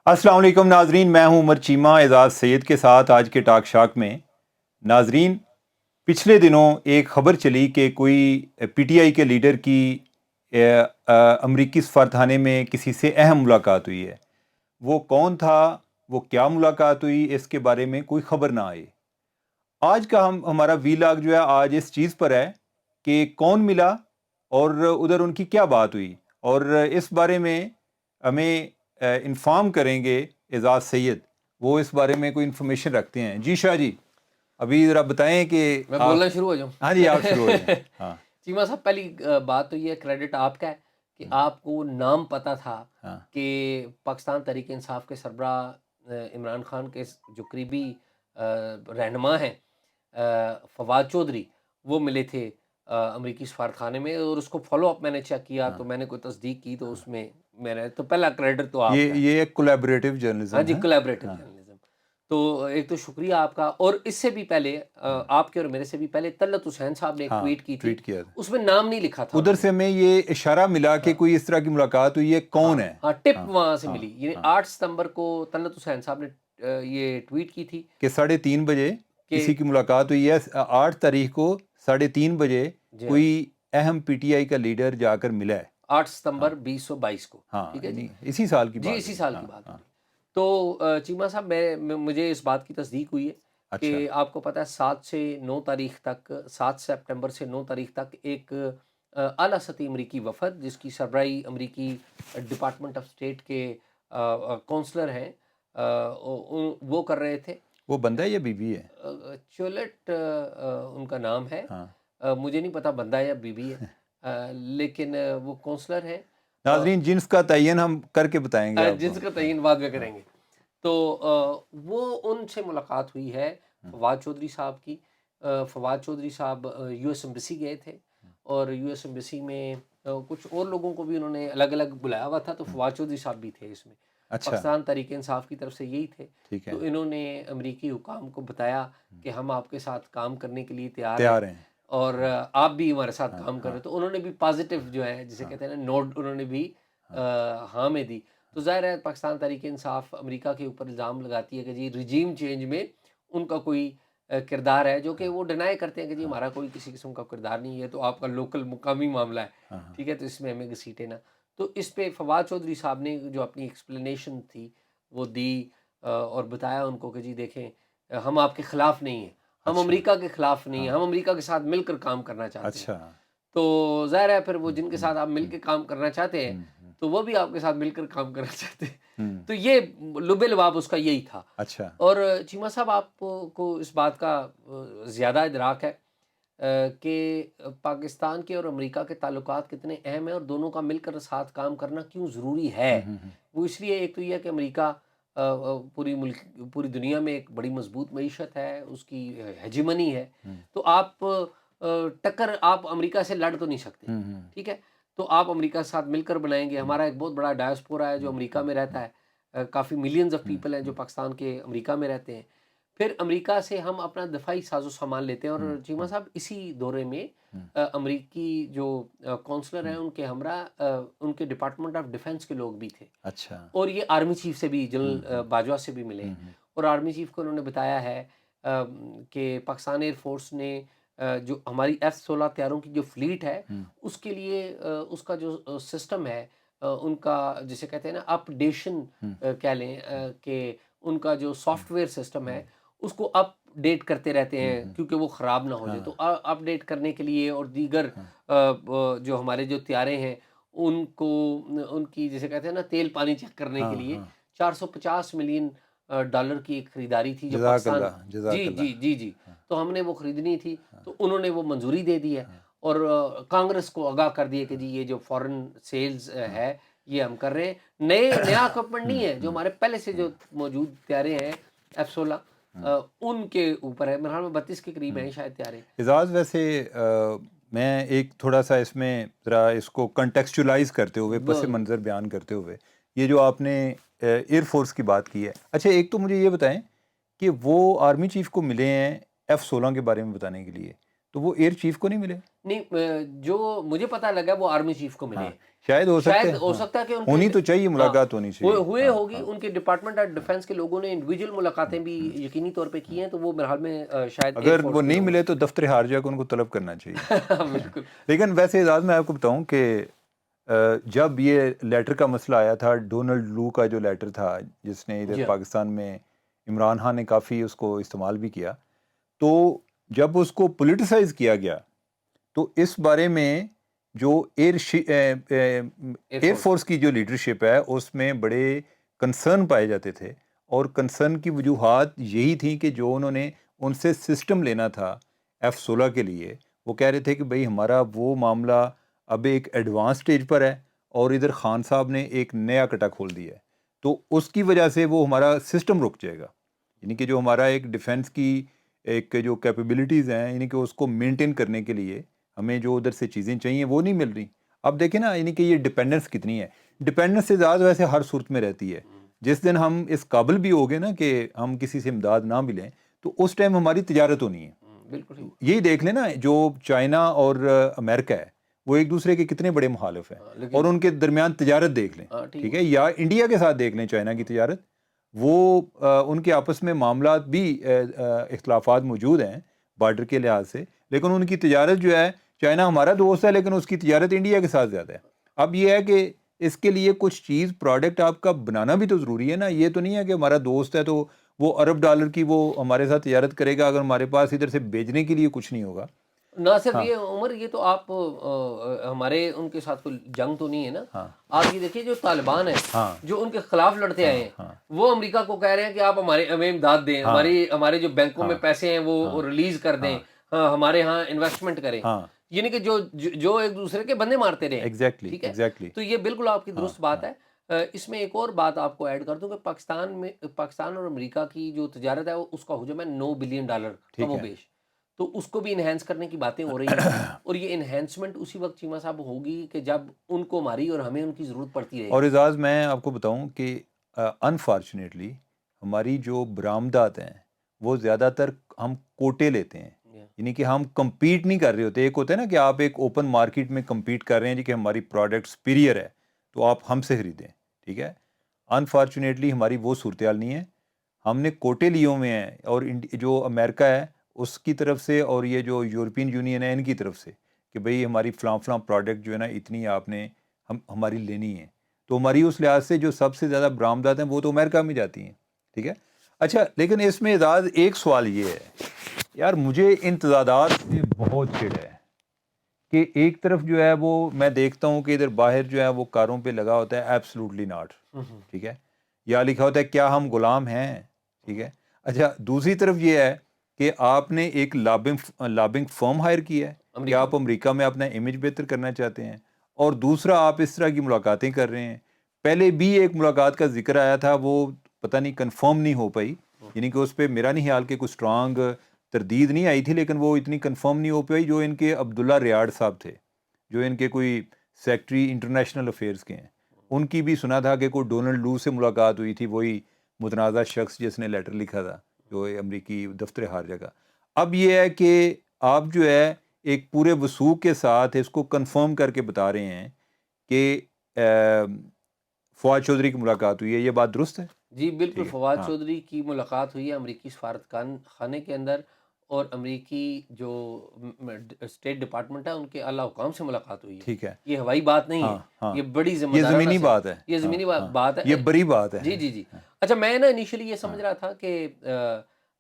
السلام علیکم ناظرین، میں ہوں عمر چیمہ اعزاز سید کے ساتھ آج کے ٹاک شاک میں۔ ناظرین، پچھلے دنوں ایک خبر چلی کہ کوئی پی ٹی آئی کے لیڈر کی امریکی سفارتخانے میں کسی سے اہم ملاقات ہوئی ہے۔ وہ کون تھا، وہ کیا ملاقات ہوئی، اس کے بارے میں کوئی خبر نہ آئی۔ آج کا ہمارا وی لاگ جو ہے آج اس چیز پر ہے کہ کون ملا اور ادھر ان کی کیا بات ہوئی، اور اس بارے میں ہمیں انفارم کریں گے اعزاز سید۔ وہ اس بارے میں کوئی انفارمیشن رکھتے ہیں۔ جی شاہ جی، ابھی ذرا بتائیں کہ میں بولنا شروع ہو جاؤں؟ ہاں جی، آپ شروع ہو جائیں۔ ہاں چیمہ صاحب، پہلی بات تو یہ کریڈٹ آپ کا ہے کہ آپ کو نام پتہ تھا کہ پاکستان تحریک انصاف کے سربراہ عمران خان کے جو قریبی رہنما ہیں فواد چودھری، وہ ملے تھے امریکی سفارتخانے میں، اور اس کو فالو اپ میں نے چیک کیا تو میں نے کوئی تصدیق کی تو اس میں میرا تو پہلا کریڈٹ تو آپ کا ہے۔ یہ ایک کولیبریٹو جرنلزم ہاں جی، ہے۔ Collaborative journalism. تو ایک تو شکریہ آپ کا، اور اس سے بھی پہلے آپ کے اور میرے سے بھی پہلے طلعت حسین صاحب نے ایک ٹویٹ کی تھی، ٹویٹ کیا تھا، اس میں نام نہیں لکھا تھا۔ ادھر سے ہمیں یہ اشارہ ملا کہ کوئی اس طرح کی ملاقات ہوئی ہے، کون ہے؟ ہاں، ٹپ وہاں سے ملی، یعنی 8 ستمبر کو طلعت حسین صاحب نے یہ ٹویٹ کی تھی کہ 3:30 بجے کسی کی ملاقات ہوئی ہے۔ 8 تاریخ کو 3:30 بجے کوئی اہم پی ٹی آئی کا لیڈر جا کر ملا ہے، 8 ستمبر 2022 کو۔ ہاں ٹھیک ہے جی، اسی سال کی جی بات اسی ہے۔ سال کی بات ہے۔ تو چیمہ صاحب، مجھے اس بات کی تصدیق ہوئی ہے کہ آپ کو پتہ ہے 7 سے 9 تاریخ تک، 7 سپٹمبر سے 9 تاریخ تک ایک اعلیٰ سطحی امریکی وفد جس کی سربراہی امریکی ڈپارٹمنٹ آف اسٹیٹ کے کونسلر ہیں وہ کر رہے تھے۔ وہ بندہ ہے یا بیوی ہے؟ چولٹ ان کا نام ہے، مجھے نہیں پتا بندہ یا بیوی ہے، لیکن وہ کونسلر ہیں۔ ناظرین، جنس کا تعین ہم کر کے بتائیں گے آپ کو، جنس کا تعین بعد میں کریں گے۔ تو وہ ان سے ملاقات ہوئی ہے فواد چودھری صاحب کی۔ فواد چودھری صاحب یو ایس ایمبیسی گئے تھے، اور یو ایس ایمبیسی میں کچھ اور لوگوں کو بھی انہوں نے الگ الگ بلایا ہوا تھا، تو فواد چودھری صاحب بھی تھے اس میں۔ پاکستان تحریک انصاف کی طرف سے یہی تھے، تو انہوں نے امریکی حکام کو بتایا کہ ہم آپ کے ساتھ کام کرنے کے لیے تیار ہیں، اور آپ بھی ہمارے ساتھ کام کر رہے، تو انہوں نے بھی پازیٹیو جو ہے جسے کہتے ہیں نا نوڈ، انہوں نے بھی ہاں میں دی۔ تو ظاہر ہے پاکستان تحریک انصاف امریکہ کے اوپر الزام لگاتی ہے کہ جی رجیم چینج میں ان کا کوئی کردار ہے، جو کہ وہ ڈینائی کرتے ہیں کہ جی ہمارا کوئی کسی قسم کا کردار نہیں ہے، تو آپ کا لوکل مقامی معاملہ ہے، ٹھیک ہے، تو اس میں ہمیں گھسیٹے نا۔ تو اس پہ فواد چودھری صاحب نے جو اپنی ایکسپلینیشن تھی وہ دی، اور بتایا ان کو کہ جی دیکھیں، ہم آپ کے خلاف نہیں ہیں، ہم امریکہ کے خلاف نہیں ہیں، ہم امریکہ کے ساتھ مل کر کام کرنا چاہتے ہیں۔ تو ظاہر ہے پھر وہ جن کے ساتھ آپ مل کے کام کرنا چاہتے ہیں تو وہ بھی آپ کے ساتھ مل کر کام کرنا چاہتے ہیں، تو یہ لب لباب اس کا یہی تھا۔ اور چیمہ صاحب، آپ کو اس بات کا زیادہ ادراک ہے کہ پاکستان کے اور امریکہ کے تعلقات کتنے اہم ہیں، اور دونوں کا مل کر ساتھ کام کرنا کیوں ضروری ہے؟ وہ اس لیے، ایک تو یہ ہے کہ امریکہ پوری دنیا میں ایک بڑی مضبوط معیشت ہے، اس کی ہیجمنی ہے، تو آپ ٹکر آپ امریکہ سے لڑ تو نہیں سکتے، ٹھیک ہے، تو آپ امریکہ کے ساتھ مل کر بنائیں گے۔ ہمارا ایک بہت بڑا ڈائسپورا ہے جو امریکہ میں رہتا ہے، کافی ملینز آف پیپل ہیں جو پاکستان کے امریکہ میں رہتے ہیں، پھر امریکہ سے ہم اپنا دفاعی ساز و سامان لیتے ہیں۔ اور چیمہ صاحب، اسی دورے میں امریکی جو کونسلر ہیں ان کے ہمراہ ان کے ڈپارٹمنٹ آف ڈیفنس کے لوگ بھی تھے، اور یہ آرمی چیف سے بھی، جنرل باجوہ سے بھی ملے، اور آرمی چیف کو انہوں نے بتایا ہے کہ پاکستان ایئر فورس نے جو ہماری F-16 طیاروں کی جو فلیٹ ہے اس کے لیے اس کا جو سسٹم ہے، ان کا جسے کہتے ہیں نا اپ ڈیشن کہہ لیں، کہ ان کا جو سافٹ ویئر سسٹم ہے اس کو اپ ڈیٹ کرتے رہتے ہیں کیونکہ وہ خراب نہ ہو جائے، تو اپ ڈیٹ کرنے کے لیے، اور دیگر جو ہمارے جو طیارے ہیں ان کو، ان کی جسے کہتے ہیں نا تیل پانی چیک کرنے کے لیے 450 ملین ڈالر کی ایک خریداری تھی جو پاکستان، جی جی جی جی، تو ہم نے وہ خریدنی تھی، تو انہوں نے وہ منظوری دے دی ہے، اور کانگریس کو آگاہ کر دیا کہ جی یہ جو فورن سیلز ہے یہ ہم کر رہے ہیں، نیا اکوپمنٹ نہیں ہے، جو ہمارے پہلے سے جو موجود طیارے ہیں F-16 ان کے اوپر ہے، میرے خیال میں 32 کے قریب ہیں شاید طیارے۔ اعزاز، ویسے میں ایک تھوڑا سا اس میں ذرا اس کو کنٹیکسچولائز کرتے ہوئے، پس منظر بیان کرتے ہوئے، یہ جو آپ نے ایئر فورس کی بات کی ہے، اچھا ایک تو مجھے یہ بتائیں کہ وہ آرمی چیف کو ملے ہیں F-16 کے بارے میں بتانے کے لیے، تو وہ ایئر چیف کو نہیں ملے؟ نہیں، جو مجھے پتہ لگا وہ آرمی چیف کو ملے ہاں شاید ہو سکتا شاید ہے، ہو ہاں سکتا ہے کہ ان ہونی کے تو چاہیے، ملاقات ہونی چاہیے، ہوئے ہاں ہوگی، ہاں ان کے ڈپارٹمنٹ آف ڈیفنس کے لوگوں نے انڈیویجول ملاقاتیں بھی یقینی طور پہ کی ہیں، تو وہ میرے حال میں شاید ایئر اگر وہ فورس کے نہیں لوگوں ملے تو دفتر خارجہ کو ان کو طلب کرنا چاہیے. بالکل. لیکن ویسے اعزاز میں آپ کو بتاؤں کہ جب یہ لیٹر کا مسئلہ آیا تھا، ڈونلڈ لو کا جو لیٹر تھا جس نے ادھر جی ہاں. پاکستان میں عمران خان نے کافی اس کو استعمال بھی کیا، تو جب اس کو پولیٹیسائز کیا گیا تو اس بارے میں جو ایئر فورس کی جو لیڈرشپ ہے اس میں بڑے کنسرن پائے جاتے تھے، اور کنسرن کی وجوہات یہی تھیں کہ جو انہوں نے ان سے سسٹم لینا تھا F-16 کے لیے، وہ کہہ رہے تھے کہ بھئی ہمارا وہ معاملہ اب ایک ایڈوانس سٹیج پر ہے، اور ادھر خان صاحب نے ایک نیا کٹا کھول دیا ہے، تو اس کی وجہ سے وہ ہمارا سسٹم رک جائے گا، یعنی کہ جو ہمارا ایک ڈیفنس کی ایک جو کیپیبلٹیز ہیں، یعنی کہ اس کو مینٹین کرنے کے لیے ہمیں جو ادھر سے چیزیں چاہیے وہ نہیں مل رہی. اب دیکھیں نا، یعنی کہ یہ ڈپینڈنس کتنی ہے. ڈپینڈنس سے زیادہ ویسے ہر صورت میں رہتی ہے. جس دن ہم اس قابل بھی ہو گئے نا کہ ہم کسی سے امداد نہ ملیں، تو اس ٹائم ہماری تجارت ہونی ہے. بالکل یہی دیکھ لیں نا، جو چائنا اور امریکہ ہے وہ ایک دوسرے کے کتنے بڑے مخالف ہیں، اور ان کے درمیان تجارت دیکھ لیں، ٹھیک ہے، یا انڈیا کے ساتھ دیکھ لیں چائنا کی تجارت، وہ ان کے آپس میں معاملات بھی اختلافات موجود ہیں بارڈر کے لحاظ سے، لیکن ان کی تجارت جو ہے، چائنا ہمارا دوست ہے لیکن اس کی تجارت انڈیا کے ساتھ زیادہ ہے. اب یہ ہے کہ اس کے لیے کچھ چیز پروڈکٹ آپ کا بنانا بھی تو ضروری ہے نا. یہ تو نہیں ہے کہ ہمارا دوست ہے تو وہ ارب ڈالر کی وہ ہمارے ساتھ تجارت کرے گا اگر ہمارے پاس ادھر سے بیچنے کے لیے کچھ نہیں ہوگا. نہ صرف ہاں یہ عمر، یہ تو آپ ہمارے ان کے ساتھ کوئی جنگ تو نہیں ہے نا. ہاں آپ یہ دیکھیے جو طالبان ہیں ہاں جو ان کے خلاف لڑتے آئے ہیں، ہاں وہ امریکہ کو کہہ رہے ہیں کہ آپ ہمیں امداد دیں، ہاں ہمارے جو بینکوں میں ہاں پیسے ہیں وہ ریلیز کر دیں، ہمارے ہاں انویسٹمنٹ کریں. ہاں یعنی کہ جو ایک دوسرے کے بندے مارتے رہے. ایگزیکٹلی ٹھیک ہے، ایگزیکٹلی. تو یہ بالکل آپ کی ہاں درست بات ہے. اس میں ایک اور بات آپ کو ایڈ کر دوں کہ پاکستان اور امریکہ کی جو تجارت ہے اس کا حجم ہے $9 بلین کا ٹھیک وہ ہے. بیش. تو اس کو بھی انہینس کرنے کی باتیں ہو رہی ہیں، اور یہ انہینسمنٹ اسی وقت چیمہ صاحب ہوگی کہ جب ان کو ہماری اور ہمیں ان کی ضرورت پڑتی رہے گی. اور اعزاز میں آپ کو بتاؤں کہ انفارچونیٹلی ہماری جو برآمدات ہیں وہ زیادہ تر ہم کوٹے لیتے ہیں، یعنی کہ ہم کمپیٹ نہیں کر رہے ہوتے. ایک ہوتا ہے نا کہ آپ ایک اوپن مارکیٹ میں کمپیٹ کر رہے ہیں جی کہ ہماری پروڈکٹ سپیریئر ہے تو آپ ہم سے خریدیں، ٹھیک ہے. انفارچونیٹلی ہماری وہ صورتحال نہیں ہے. ہم نے کوٹے لیے ہوئے ہیں، اور جو امریکہ ہے اس کی طرف سے اور یہ جو یورپین یونین ہے ان کی طرف سے کہ بھئی ہماری فلاں پروڈکٹ جو ہے نا اتنی آپ نے ہماری لینی ہے. تو ہماری اس لحاظ سے جو سب سے زیادہ برآمدات ہیں وہ تو امریکہ میں جاتی ہیں، ٹھیک ہے. اچھا، لیکن اس میں اعزاز ایک سوال یہ ہے یار، مجھے ان تضادات سے بہت چڑ ہے کہ ایک طرف جو ہے وہ میں دیکھتا ہوں کہ ادھر باہر جو ہے وہ کاروں پہ لگا ہوتا ہے ایبسلوٹلی ناٹ، ٹھیک ہے، یا لکھا ہوتا ہے کیا ہم غلام ہیں، ٹھیک ہے. اچھا، دوسری طرف یہ ہے کہ آپ نے ایک لابنگ فرم ہائر کیا ہے کہ آپ امریکہ میں اپنا امیج بہتر کرنا چاہتے ہیں، اور دوسرا آپ اس طرح کی ملاقاتیں کر رہے ہیں. پہلے بھی ایک ملاقات کا ذکر آیا تھا، وہ پتہ نہیں کنفرم نہیں ہو پائی، یعنی کہ اس پہ میرا نہیں خیال کہ کوئی اسٹرانگ تردید نہیں آئی تھی، لیکن وہ اتنی کنفرم نہیں ہو پائی. جو ان کے عبداللہ ریاض صاحب تھے، جو ان کے کوئی سیکٹری انٹرنیشنل افیئرز کے ہیں، ان کی بھی سنا تھا کہ کوئی ڈونلڈ لو سے ملاقات ہوئی تھی، وہی متنازع شخص جس نے لیٹر لکھا تھا جو امریکی دفتر خارجہ کا. اب یہ ہے کہ آپ جو ہے ایک پورے وثوق کے ساتھ اس کو کنفرم کر کے بتا رہے ہیں کہ فواد چودھری کی ملاقات ہوئی ہے. یہ بات درست ہے؟ جی بالکل، ٹھیک ہے. فواد ہاں چودھری کی ملاقات ہوئی ہے امریکی سفارت خانے کے اندر، اور امریکی جو اسٹیٹ ڈپارٹمنٹ ہے ان کے اعلیٰ حکام سے ملاقات ہوئی ہے. ٹھیک ہے. یہ ہوائی بات نہیں ہے، ہاں ہاں یہ بڑی ذمہ یہ دارانہ زمینی سے بات ہے. یہ ہاں زمینی ہاں بات ہے. یہ بڑی بات ہے. جی جی جی. اچھا، میں نا انیشلی یہ سمجھ رہا تھا کہ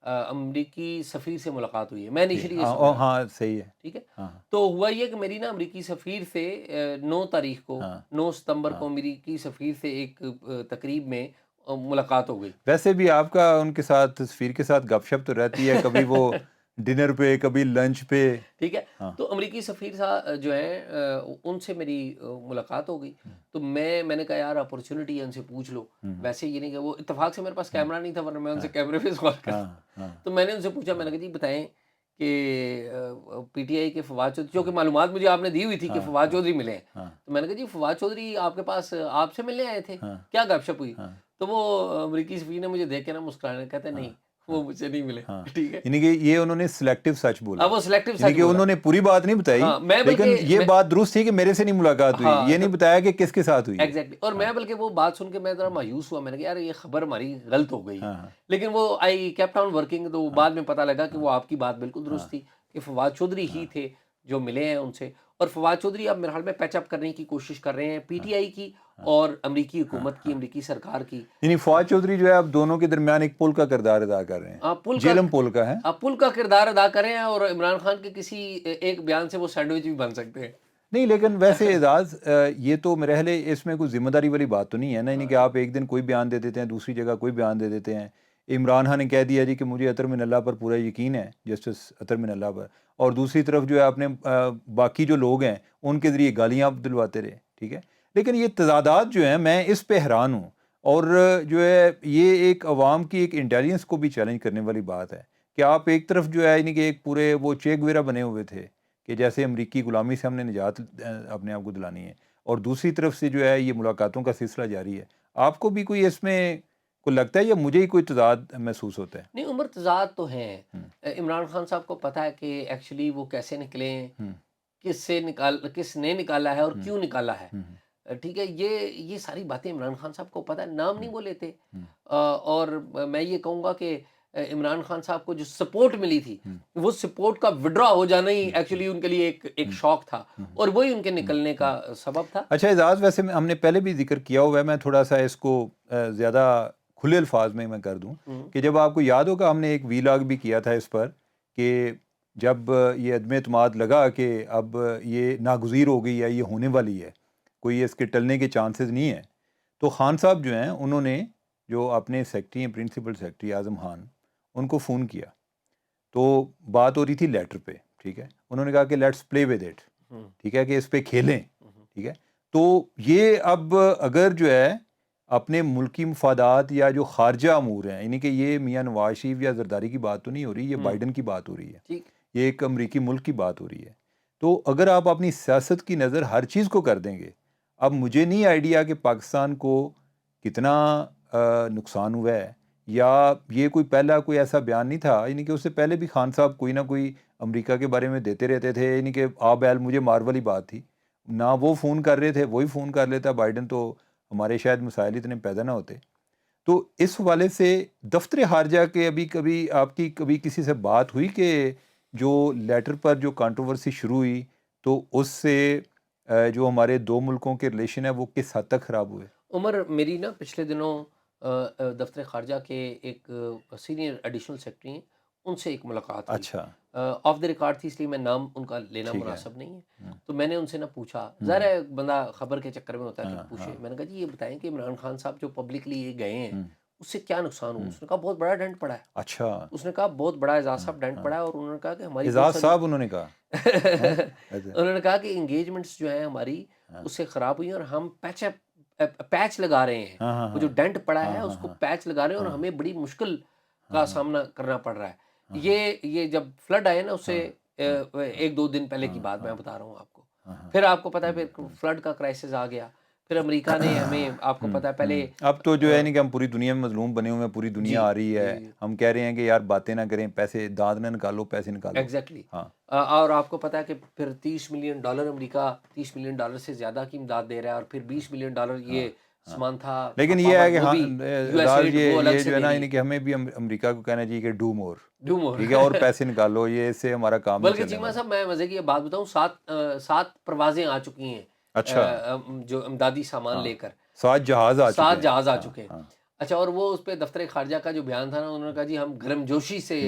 امریکی سفیر سے ملاقات ہوئی ہے. میں انیشلی یہ سمجھ رہا تھا. ہاں صحیح ہے. ٹھیک ہے. ہاں تو ہوا یہ کہ میری نا امریکی سفیر سے 9 تاریخ کو، ہاں 9 ستمبر کو امریکی سفیر سے ایک تقریب میں ملاقات ہو گئی. ویسے بھی آپ کا ان کے ساتھ سفیر کے ساتھ گپ شپ تو رہتی ہے، کبھی وہ ڈنر پہ کبھی لنچ پہ. ٹھیک ہے. ہاں تو امریکی سفیر صاحب جو ہیں ان سے میری ملاقات ہو گئی. تو میں نے کہا یار اپرچونٹی ہے، ان سے پوچھ لو. ویسے یہ نہیں کہ وہ اتفاق سے میرے پاس کیمرہ نہیں تھا، ورنہ میں ان سے کیمرے پہ سوال کرتا. تو میں نے ان سے پوچھا، میں نے کہا جی بتائیں کہ پی ٹی آئی کے فواد چودھری، جو کہ معلومات مجھے آپ نے دی ہوئی تھی کہ فواد چودھری ملے ہیں. تو میں نے کہا جی فواد چودھری آپ کے پاس آپ سے ملنے آئے تھے، کیا گپ شپ ہوئی؟ تو وہ امریکی سفیر نے مجھے دیکھ کے نا مسکرانے، کہتے ہیں نہیں، وہ مجھے نہیں ملے. ہاں ٹھیک ہے, یعنی کہ یہ انہوں نے سلیکٹیو سچ بولا, اب وہ سلیکٹیو یعنی سچ کہ بولا. انہوں نے پوری بات نہیں بتائی, ہاں, میں لیکن بلکہ یہ بات درست تھی کہ میرے سے نہیں ملاقات ہوئی, ہاں یہ نہیں بتایا کہ کس کے ساتھ ہوئی ہے. ایگزیکٹلی, اور میں بلکہ وہ بات سن کے میں ذرا مایوس ہوا, میں نے کہا یار یہ خبر ہماری غلط ہو گئی ہے. ہاں ہاں لیکن وہ آئی کیپٹ آن ورکنگ, تو بعد میں پتہ لگا کہ وہ آپ کی بات بالکل درست تھی کہ فواد چودھری ہی تھے جو ملے ہیں ان سے. اور فواد چودھری اب میرے حال میں پیچ اپ کرنے کی کوشش کر رہے ہیں پی ٹی آئی کی اور امریکی حکومت کی, امریکی سرکار کی. یعنی فواد چودھری جو ہے اب دونوں کے درمیان ایک پل کا کردار ادا کر رہے ہیں, پل کا جیلم پل کا ہے. پل کا کردار ادا کریں ہیں, اور عمران خان کے کسی ایک بیان سے وہ سینڈوچ بھی بن سکتے ہیں. نہیں لیکن ویسے اعزاز یہ تو میرے خیال ہے اس میں کوئی ذمہ داری والی بات تو نہیں ہے نا, یعنی کہ آپ ایک دن کوئی بیان دے دیتے ہیں, دوسری جگہ کوئی بیان دے دیتے ہیں. عمران خان نے کہہ دیا جی کہ مجھے عطر من اللہ پر پورا یقین ہے, جسٹس عطر من اللہ پر, اور دوسری طرف جو ہے اپنے باقی جو لوگ ہیں ان کے ذریعے گالیاں آپ دلواتے رہے. ٹھیک ہے, لیکن یہ تضادات جو ہیں میں اس پہ حیران ہوں, اور جو ہے یہ ایک عوام کی ایک انٹیلیجنس کو بھی چیلنج کرنے والی بات ہے کہ آپ ایک طرف جو ہے یعنی کہ ایک پورے وہ چے گویرا بنے ہوئے تھے کہ جیسے امریکی غلامی سے ہم نے نجات اپنے آپ کو دلانی ہے, اور دوسری طرف سے جو ہے یہ ملاقاتوں کا سلسلہ جاری ہے. آپ کو بھی کوئی اس میں کوئی لگتا ہے یا مجھے ہی کوئی تضاد محسوس ہوتا ہے؟ نہیں, عمر تضاد تو ہیں. عمران خان صاحب کو پتہ ہے کہ ایکچولی وہ کیسے نکلے ہیں, کس نے نکالا ہے اور کیوں نکالا ہے. ٹھیک ہے, یہ ساری باتیں عمران خان صاحب کو پتہ ہے, نام نہیں وہ لیتے. اور میں یہ کہوں گا کہ عمران خان صاحب کو جو سپورٹ ملی تھی, وہ سپورٹ کا وڈرا ہو جانا ہی ایکچولی ان کے لیے ایک شوق تھا, اور وہی ان کے نکلنے کا سبب تھا. اچھا اعزاز, ویسے ہم نے پہلے بھی ذکر کیا ہوا ہے, میں تھوڑا سا اس کو زیادہ کھلے الفاظ میں کر دوں کہ جب آپ کو یاد ہوگا ہم نے ایک وی لاگ بھی کیا تھا اس پر کہ جب یہ عدم اعتماد لگا کہ اب یہ ناگزیر ہو گئی ہے, یہ ہونے والی ہے, کوئی اس کے ٹلنے کے چانسز نہیں ہیں, تو خان صاحب جو ہیں انہوں نے جو اپنے سیکٹری ہیں پرنسپل سیکٹری اعظم خان, ان کو فون کیا. تو بات ہو رہی تھی لیٹر پہ. ٹھیک ہے, انہوں نے کہا کہ لیٹس پلے ود اٹ, ٹھیک ہے, کہ اس پہ کھیلیں. ٹھیک ہے, تو یہ اب اگر جو ہے اپنے ملکی مفادات یا جو خارجہ امور ہیں, یعنی کہ یہ میاں نواز شریف یا زرداری کی بات تو نہیں ہو رہی, یہ بائیڈن کی بات ہو رہی ہے, یہ ایک امریکی ملک کی بات ہو رہی ہے. تو اگر آپ اپنی سیاست کی نظر ہر چیز کو کر دیں گے, اب مجھے نہیں آئیڈیا کہ پاکستان کو کتنا نقصان ہوا ہے, یا یہ کوئی پہلا کوئی ایسا بیان نہیں تھا, یعنی کہ اس سے پہلے بھی خان صاحب کوئی نہ کوئی امریکہ کے بارے میں دیتے رہتے تھے, یعنی کہ آ بیل مجھے مار والی بات تھی, نہ وہ فون کر رہے تھے, وہی فون کر لیتا بائیڈن, تو ہمارے شاید مسائل اتنے پیدا نہ ہوتے. تو اس حوالے سے دفتر خارجہ کے ابھی کبھی آپ کی کبھی کسی سے بات ہوئی کہ جو لیٹر پر جو کانٹروورسی شروع ہوئی تو اس سے جو ہمارے دو ملکوں کے ریلیشن ہے وہ کس حد تک خراب ہوئے؟ عمر, میری نا پچھلے دنوں دفتر خارجہ کے ایک سینئر ایڈیشنل سیکرٹری ہیں, ان سے ایک ملاقات ہوئی. اچھا, آف دا ریکارڈ تھی, اس لیے میں نام ان کا لینا ٹھیک ہے. مناسب نہیں ہے. تو میں نے ان سے نہ پوچھا, ظاہر ہے بندہ خبر کے چکر میں ہوتا ہے کہ پوچھے. میں نے کہا جی یہ بتائیں کہ عمران خان صاحب جو پبلکلی یہ گئے ہیں اس سے کیا نقصان ہوا؟ اس نے کہا بہت بڑا ڈنٹ پڑا ہے. اچھا, اس نے کہا بہت بڑا اعزاز صاحب ڈنٹ پڑا ہے, اور انہوں نے کہا کہ ہماری اعزاز صاحب انہوں نے کہا انہوں نے کہا کہ انگیجمنٹس جو ہیں ہماری اس سے خراب ہوئی ہیں, اور ہم پیچ لگا رہے ہیں, وہ جو ڈنٹ پڑا ہے اس کو پیچ لگا رہے ہیں, اور ہمیں بڑی مشکل کا سامنا کرنا پڑ رہا ہے. یہ جب فلڈ آئے نا, اس سے ایک دو دن پہلے کی بات میں بتا رہا ہوں آپ کو. پھر آپ کو پتا ہے پھر فلڈ کا کرائسس آ گیا, پھر امریکہ نے ہمیں, آپ کو پتا ہے پہلے اب تو جو ہے نہیں کہ ہم پوری دنیا میں مظلوم بنے ہوئے ہیں, پوری دنیا آ رہی ہے, ہم کہہ رہے ہیں کہ یار باتیں نہ کریں, پیسے دانت نہ نکالو, پیسے نکالو. ایگزیکٹلی. اور آپ کو پتا ہے کہ پھر $30 ملین امریکہ $30 ملین سے زیادہ کی امداد دے رہا ہے, اور پھر $20 ملین یہ سامان تھا. لیکن یہ ہے کہ یہ جو ہے نا, یعنی کہ ہمیں بھی امریکہ کو کہنا چاہیے کہ ڈو مور, ٹھیک ہے, اور پیسے نکالو, یہ اس سے ہمارا کام نہیں چلنے بلکہ چیمہ صاحب میں مزے کی بات بتاؤں, 7 پروازیں آ چکی ہیں. اچھا, جو امدادی سامان لے کر 7 جہاز آ چکے ہیں. اچھا, اور وہ اس پہ دفتر خارجہ کا جو بیان تھا نا, انہوں نے کہا جی ہم گرم جوشی سے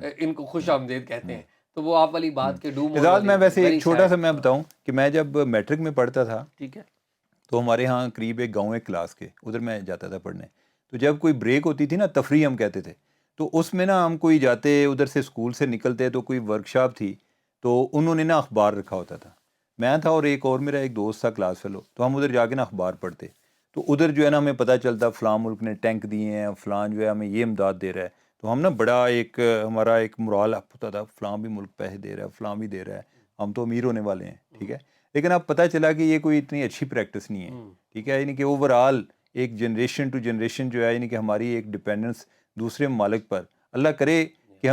ان کو خوش آمدید کہتے ہیں. تو وہ آپ والی بات کے ڈوم. اعزاز, میں ویسے ایک چھوٹا سا میں بتاؤں کہ میں جب میٹرک میں پڑھتا تھا, ٹھیک ہے, تو ہمارے ہاں قریب ایک گاؤں ہے کلاس کے, ادھر میں جاتا تھا پڑھنے. تو جب کوئی بریک ہوتی تھی نا, تفریح ہم کہتے تھے, تو اس میں نا ہم کوئی جاتے ادھر سے اسکول سے نکلتے, تو کوئی ورک شاپ تھی, تو انہوں نے نا اخبار رکھا ہوتا تھا. میں تھا اور ایک اور میرا ایک دوست تھا کلاس فیلو, تو ہم ادھر جا کے نا اخبار پڑھتے. تو ادھر جو ہے نا ہمیں پتہ چلتا فلاں ملک نے ٹینک دیے ہیں, فلاں جو ہے ہمیں یہ امداد دے رہا ہے. تو ہم نا بڑا ایک ہمارا ایک مرال ہوتا تھا, فلاں بھی ملک پیسے دے رہا ہے, فلاں بھی دے رہا ہے, ہم تو امیر ہونے والے ہیں. ٹھیک ہے, لیکن اب پتہ چلا کہ یہ کوئی اتنی اچھی پریکٹس نہیں ہے. ٹھیک ہے, یعنی کہ اوور آل ایک جنریشن ٹو جنریشن جو ہے, یعنی کہ ہماری ایک ڈپینڈنس دوسرے ممالک پر اللہ کرے کہ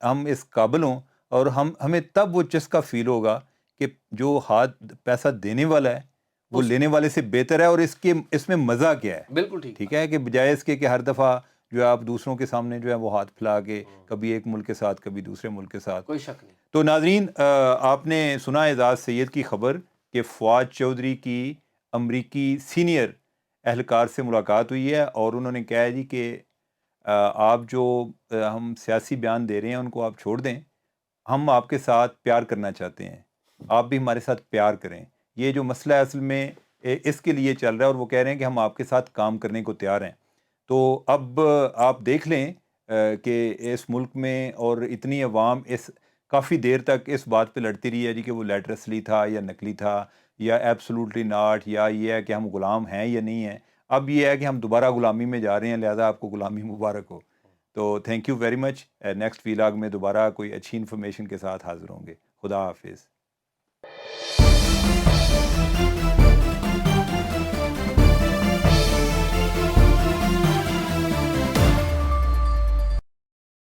ہم اس قابل ہوں، اور ہمیں تب وہ چسکا فیل ہوگا کہ جو ہاتھ پیسہ دینے والا ہے وہ لینے والے سے بہتر ہے، اور اس میں مزہ کیا ہے. بالکل ٹھیک ہے کہ بجائے اس کے کہ ہر دفعہ جو ہے آپ دوسروں کے سامنے جو ہے وہ ہاتھ پھیلا کے کبھی ایک ملک کے ساتھ کبھی دوسرے ملک کے ساتھ. کوئی شک نہیں. تو ناظرین، آپ نے سنا اعزاز سید کی خبر کہ فواد چودھری کی امریکی سینئر اہلکار سے ملاقات ہوئی ہے، اور انہوں نے کہا ہے جی کہ آپ جو ہم سیاسی بیان دے رہے ہیں ان کو آپ چھوڑ دیں، ہم آپ کے ساتھ پیار کرنا چاہتے ہیں، آپ بھی ہمارے ساتھ پیار کریں. یہ جو مسئلہ ہے اصل میں اس کے لیے چل رہا ہے، اور وہ کہہ رہے ہیں کہ ہم آپ کے ساتھ کام کرنے کو تیار ہیں. تو اب آپ دیکھ لیں کہ اس ملک میں اور اتنی عوام کافی دیر تک اس بات پہ لڑتی رہی ہے جی کہ وہ لیٹر اصلی تھا یا نقلی تھا، یا ایبسولوٹلی ناٹ، یا یہ ہے کہ ہم غلام ہیں یا نہیں ہیں. اب یہ ہے کہ ہم دوبارہ غلامی میں جا رہے ہیں، لہذا آپ کو غلامی مبارک ہو. تو thank you very much. Next vlog میں دوبارہ کوئی اچھی انفارمیشن کے ساتھ حاضر ہوں گے. خدا حافظ.